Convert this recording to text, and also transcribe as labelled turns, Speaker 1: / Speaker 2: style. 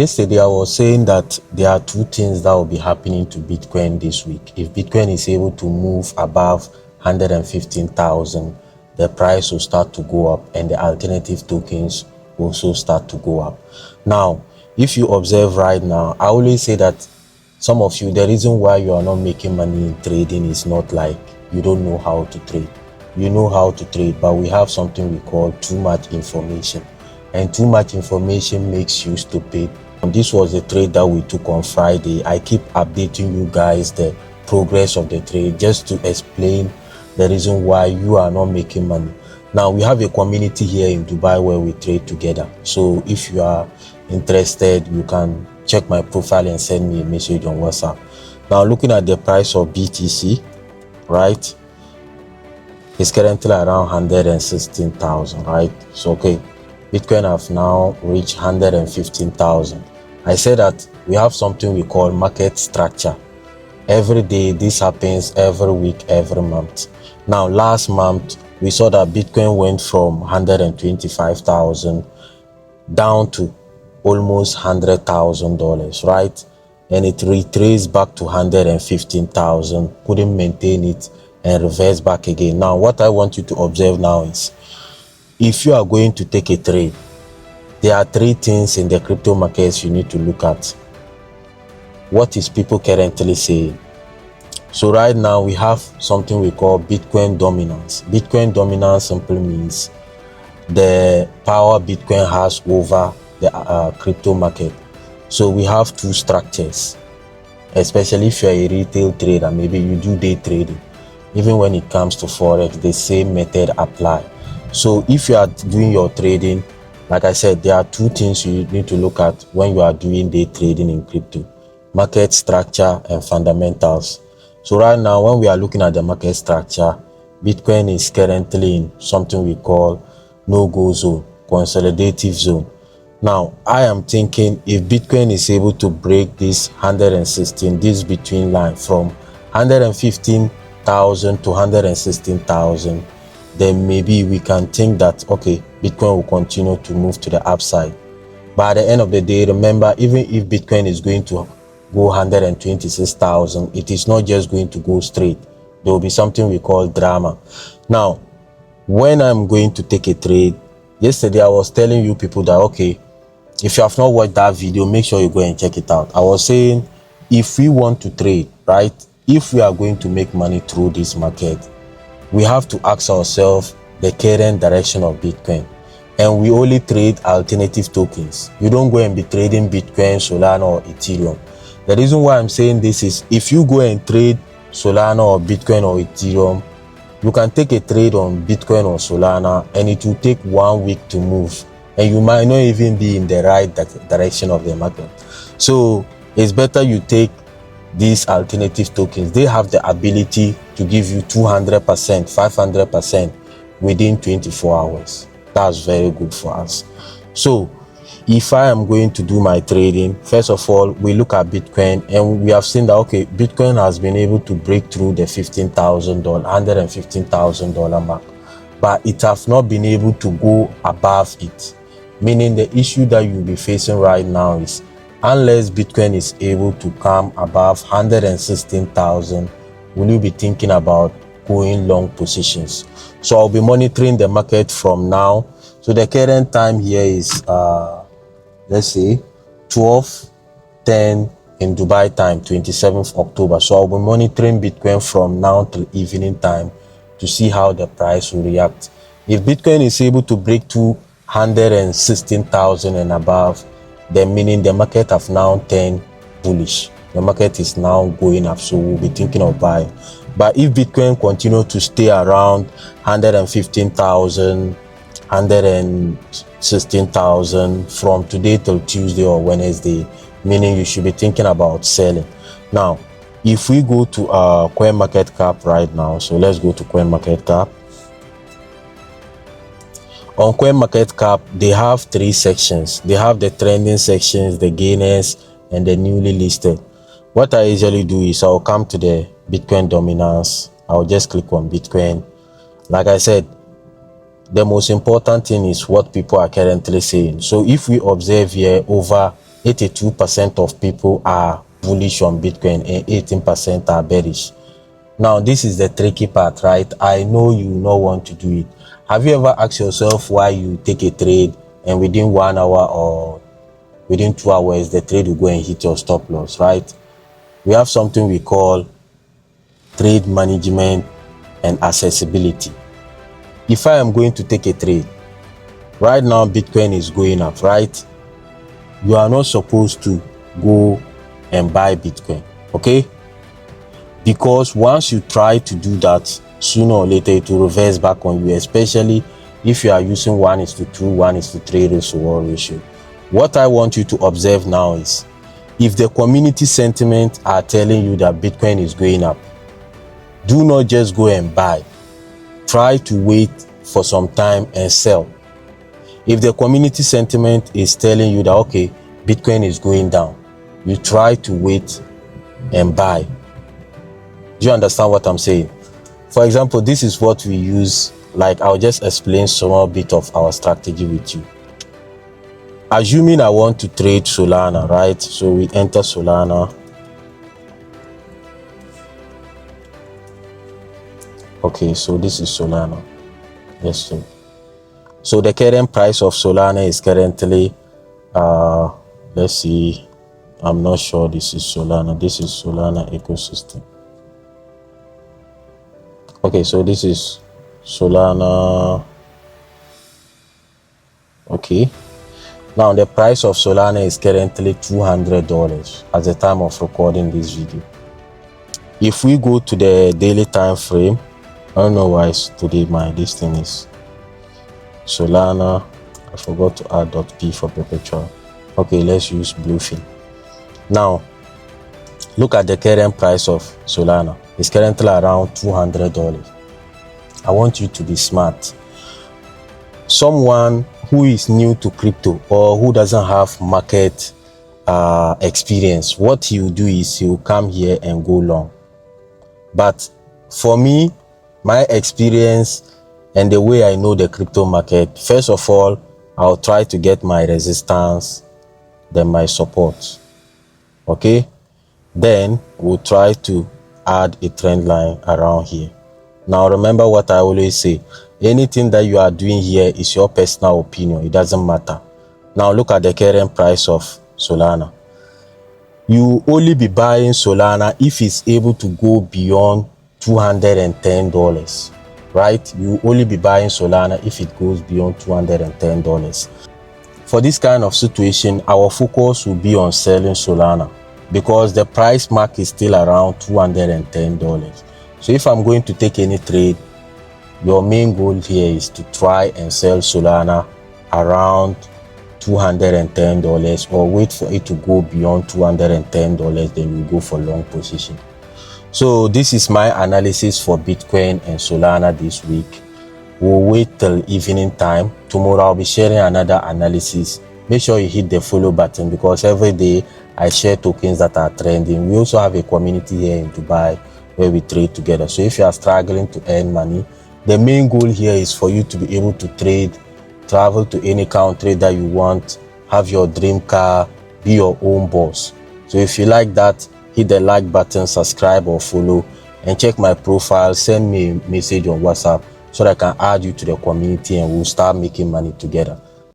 Speaker 1: Yesterday, I was saying that there are two things that will be happening to Bitcoin this week. If Bitcoin is able to move above 115,000, the price will start to go up and the alternative tokens will also start to go up. Now, if you observe right now, I always say that some of you, the reason why you are not making money in trading is not like you don't know how to trade. You know how to trade, but we have something we call too much information. And too much information makes you stupid. And this was the trade that we took on Friday. I keep updating you guys the progress of the trade just to explain the reason why you are not making money. Now, we have a community here in Dubai where we trade together. So if you are interested, you can check my profile and send me a message on WhatsApp. Now, looking at the price of BTC, right? It's currently around 116,000, right? So, okay. Bitcoin have now reached 115,000. I said that we have something we call market structure. Every day, this happens every week, every month. Now, last month, we saw that Bitcoin went from 125,000 down to almost $100,000, right? And it retraced back to 115,000, couldn't maintain it and reverse back again. Now, what I want you to observe now is, if you are going to take a trade, there are three things in the crypto markets you need to look at. What is people currently saying? So right now we have something we call Bitcoin dominance. Bitcoin dominance simply means the power Bitcoin has over the crypto market. So we have two structures, especially if you are a retail trader, maybe you do day trading. Even when it comes to Forex, the same method apply. So if you are doing your trading, like I said, there are two things you need to look at when you are doing day trading in crypto: market structure and fundamentals. So right now, when we are looking at the market structure, Bitcoin is currently in something we call no-go zone, consolidative zone. Now, I am thinking if Bitcoin is able to break this 116, this between line from 115,000 to 116,000, then maybe we can think that, okay, Bitcoin will continue to move to the upside. But at the end of the day, remember, even if Bitcoin is going to go 126,000, it is not just going to go straight. There will be something we call drama. Now, when I'm going to take a trade, yesterday I was telling you people that, okay, if you have not watched that video, make sure you go and check it out. I was saying, if we want to trade, right, if we are going to make money through this market, we have to ask ourselves the current direction of Bitcoin. And we only trade alternative tokens. You don't go and be trading Bitcoin, Solana, or Ethereum. The reason why I'm saying this is, if you go and trade Solana or Bitcoin or Ethereum, you can take a trade on Bitcoin or Solana and it will take 1 week to move. And you might not even be in the right direction of the market. So it's better you take these alternative tokens. They have the ability to give you 200%, 500% within 24 hours. That's very good for us. So if I am going to do my trading, first of all, we look at Bitcoin and we have seen that, okay, Bitcoin has been able to break through the $115,000 mark, but it has not been able to go above it. Meaning the issue that you'll be facing right now is, unless Bitcoin is able to come above 116,000, will you be thinking about going long positions? So I'll be monitoring the market from now. So the current time here is, let's say 12:10 in Dubai time, 27th October. So I'll be monitoring Bitcoin from now till evening time to see how the price will react. If Bitcoin is able to break 216,000 and above, then meaning the market have now turned bullish. The market is now going up, so we'll be thinking of buying. But if Bitcoin continue to stay around 115,000, 116,000 from today till Tuesday or Wednesday, meaning you should be thinking about selling. Now, if we go to CoinMarketCap right now, so let's go to CoinMarketCap. On CoinMarketCap, they have three sections. They have the trending sections, the gainers, and the newly listed. What I usually do is I'll come to the Bitcoin dominance. I'll just click on Bitcoin. Like I said, the most important thing is what people are currently saying. So if we observe here over 82% of people are bullish on Bitcoin and 18% are bearish. Now, this is the tricky part, right? I know you not want to do it. Have you ever asked yourself why you take a trade and within 1 hour or within 2 hours, the trade will go and hit your stop loss, right? We have something we call trade management and accessibility. If I am going to take a trade, right now Bitcoin is going up, right? You are not supposed to go and buy Bitcoin, okay? Because once you try to do that, sooner or later it will reverse back on you, especially if you are using 1:2, 1:3 ratio. What I want you to observe now is, if the community sentiment are telling you that Bitcoin is going up, do not just go and buy. Try to wait for some time and sell. If the community sentiment is telling you that, okay, Bitcoin is going down, you try to wait and buy. Do you understand what I'm saying? For example, this is what we use. Like, I'll just explain small bit of our strategy with you. Assuming I want to trade Solana, right? So we enter Solana. Okay, so this is Solana. Yes, sir. So the current price of Solana is currently, let's see, I'm not sure this is Solana. This is Solana ecosystem. Okay, so this is Solana. Okay. Now the price of Solana is currently $200 at the time of recording this video. If we go to the daily time frame, I don't know why today this thing is Solana. I forgot to add .p for perpetual. Okay, let's use Bluefin. Now, look at the current price of Solana. It's currently around $200. I want you to be smart. Someone who is new to crypto or who doesn't have market experience, what he will do is he will come here and go long. But for me, my experience and the way I know the crypto market, first of all, I'll try to get my resistance, then my support. Okay, then we'll try to add a trend line around here. Now remember what I always say, anything that you are doing here is your personal opinion, it doesn't matter. Now look at the current price of Solana. You only be buying Solana if it's able to go beyond $210, right? You only be buying Solana if it goes beyond $210. For this kind of situation, our focus will be on selling Solana because the price mark is still around $210. So if I'm going to take any trade, your main goal here is to try and sell Solana around $210 or wait for it to go beyond $210, then we go for long position. So this is my analysis for Bitcoin and Solana this week. We'll wait till evening time. Tomorrow I'll be sharing another analysis. Make sure you hit the follow button because every day I share tokens that are trending. We also have a community here in Dubai where we trade together. So if you are struggling to earn money, the main goal here is for you to be able to trade, travel to any country that you want, have your dream car, be your own boss. So if you like that, hit the like button, subscribe or follow, and check my profile. Send me a message on WhatsApp so that I can add you to the community and we'll start making money together.